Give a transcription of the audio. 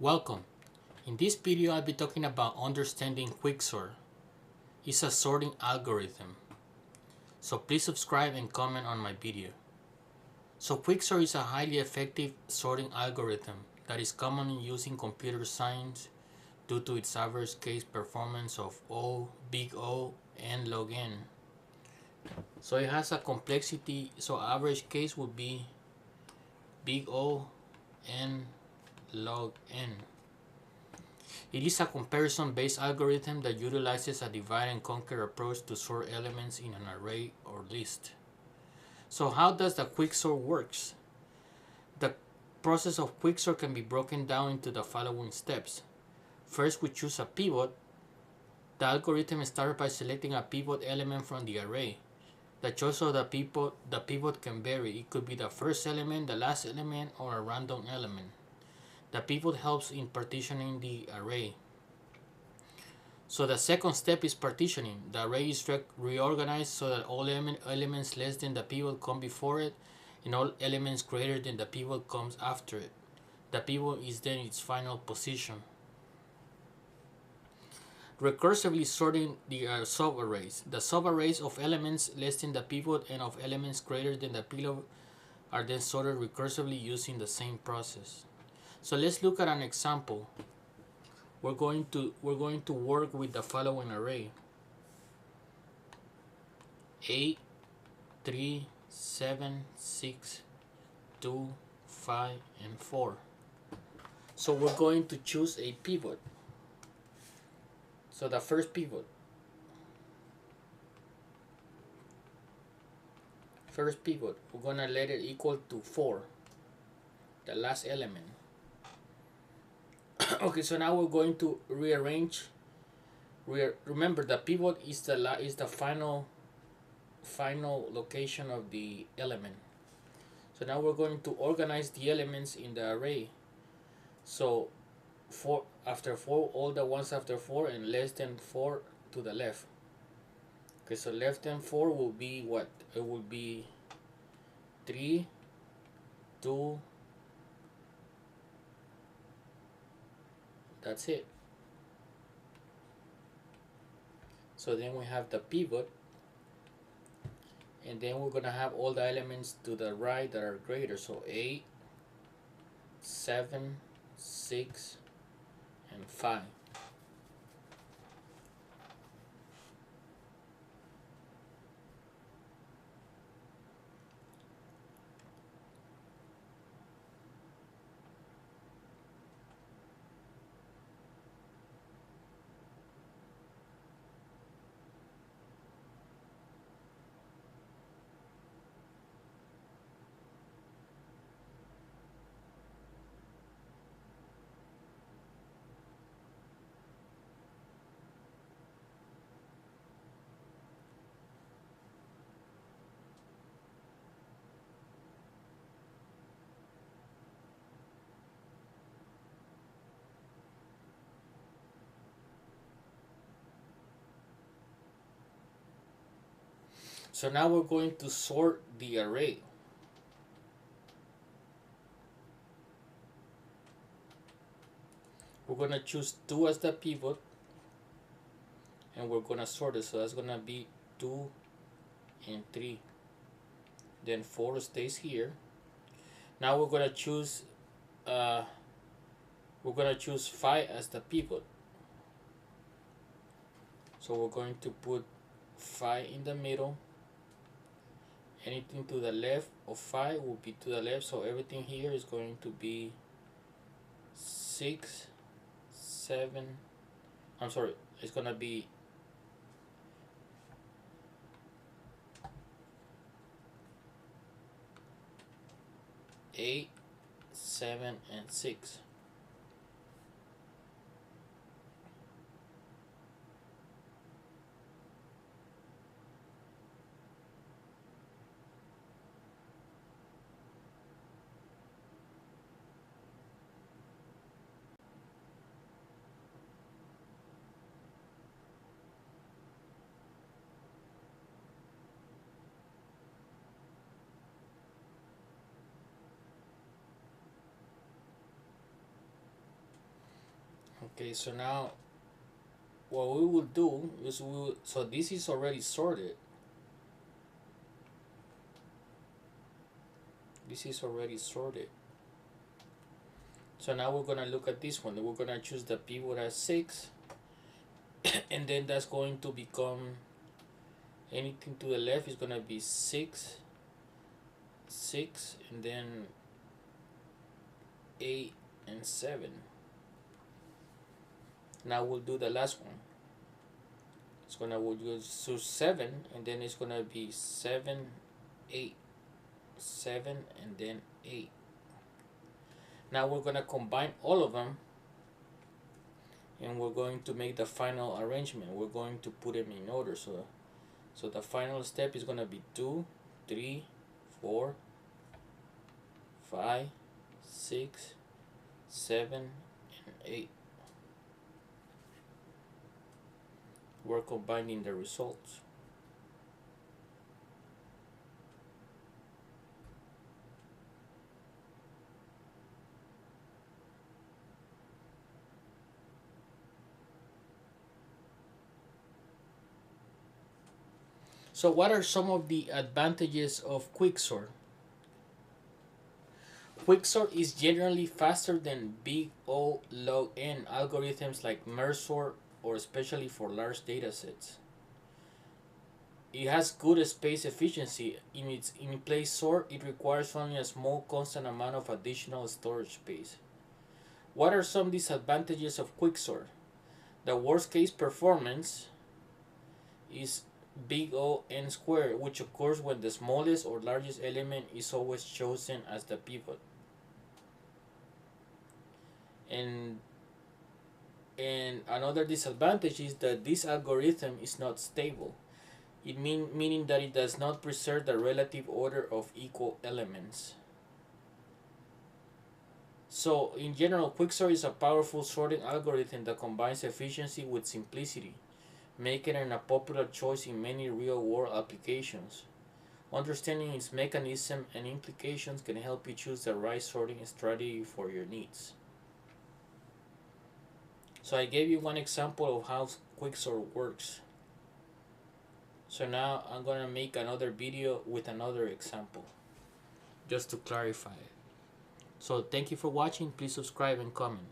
Welcome. In this video I'll be talking about understanding Quicksort. It's a sorting algorithm. So please subscribe and comment on my video. So Quicksort is a highly effective sorting algorithm that is commonly used in computer science due to its average case performance of O, big O, and log n. So it has a complexity, so average case would be big O and log n. It is a comparison-based algorithm that utilizes a divide and conquer approach to sort elements in an array or list. So how does the quicksort works? The process of quicksort can be broken down into the following steps. First, we choose a pivot. The algorithm starts by selecting a pivot element from the array. The choice of the pivot can vary. It could be the first element, the last element, or a random element. The pivot helps in partitioning the array. So the second step is partitioning. The array is reorganized so that all elements less than the pivot come before it, and all elements greater than the pivot comes after it. The pivot is then its final position. Recursively sorting the subarrays. The subarrays of elements less than the pivot and of elements greater than the pivot are then sorted recursively using the same process. So let's look at an example. We're going to work with the following array: 8, 3, 7, 6, 2, 5, and 4. So we're going to choose a pivot. So the first pivot. We're gonna let it equal to 4, the last element. Okay, so now we're going to rearrange. Remember, the pivot is the final location of the element. So now we're going to organize the elements in the array. So 4 after 4, all the ones after 4, and less than 4 to the left. Okay, so less than 4 will be what? It will be 3, 2. That's it. So then we have the pivot, and then we're gonna have all the elements to the right that are greater. So 8, 7, 6, and 5. So now we're going to sort the array. We're going to choose 2 as the pivot, and we're going to sort it. So that's going to be 2 and 3. Then 4 stays here. Now we're going to choose 5 as the pivot. So we're going to put 5 in the middle. Anything to the left of 5 will be to the left, so everything here is going to be 6, 7, I'm sorry, it's gonna be 8, 7, and 6. Okay, so now what we will do is so this is already sorted. This is already sorted. So now we're gonna look at this one. We're gonna choose the pivot as 6, and then that's going to become anything to the left is gonna be 6, 6, and then 8 and 7. Now we'll do the last one. It's gonna we'll use 7, and then it's gonna be 7, 8, 7, and then 8. Now we're gonna combine all of them, and we're going to make the final arrangement. We're going to put them in order. So the final step is gonna be 2, 3, 4, 5, 6, 7, and 8. We're combining the results. So what are some of the advantages of Quicksort? Quicksort is generally faster than big O log n algorithms like merge sort, or especially for large datasets. It has good space efficiency. In its in-place sort, it requires only a small constant amount of additional storage space. What are some disadvantages of Quicksort? The worst case performance is big O n squared, which occurs when the smallest or largest element is always chosen as the pivot. And another disadvantage is that this algorithm is not stable. Meaning that it does not preserve the relative order of equal elements. So in general, Quicksort is a powerful sorting algorithm that combines efficiency with simplicity, making it a popular choice in many real-world applications. Understanding its mechanism and implications can help you choose the right sorting strategy for your needs. So I gave you one example of how Quicksort works. So now I'm gonna make another video with another example, just to clarify it. So thank you for watching. Please subscribe and comment.